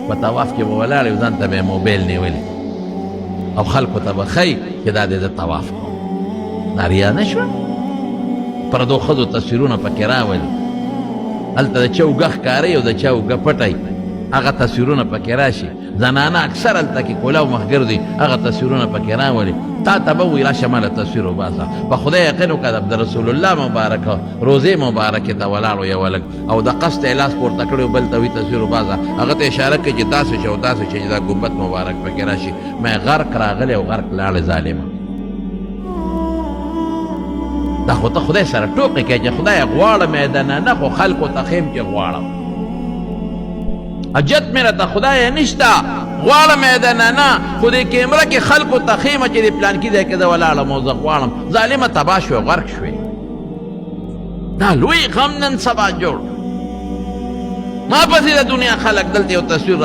په طواف کې به ولاړ یو ځان ته به یې موبایل نیولی او خلکو ته به ښیي چې دا دی د طواف کوم دا ریا نه شوه پردو ښځو تصویرونه پکې راولي هلته د چا اوږه ښکاري او د چا اوږه پټی هغه تصویرونه پکې راشي زنانه اکثر هلته کې کولاو مخګر دي هغه تصویرونه پکې راولي تا ته به وایي راشه ماله تصویر وباسه په خدای یقین وکړه د رسول الله مبارکه روضې مبارکې ته ولاړو یو هلک او د قصد یې لاس پورته کړی و بل ته وایي تصویر وباسه هغه ته اشاره کوي چې داسې چې او داسې چې دا ګمبد مبارک پکې راشي مې غرق راغلی او غرق لاړې ظالمه دا خو ته خدای سره ټوکې کوې چې خدای غواړم دننه خو خلکو ته ښیم چې غواړم حاجت مې راته خدایه نشته غواړم یې دننه خو دې کیمره کې خلکو ته ښیمه چې د پلانکي ځای کې زه ولاړم او زه غواړم ظالمه تباه شوې غرق شوې دا لوی غم نن سبا جوړ ما پسې د دنیا خلک دلته یو تصویر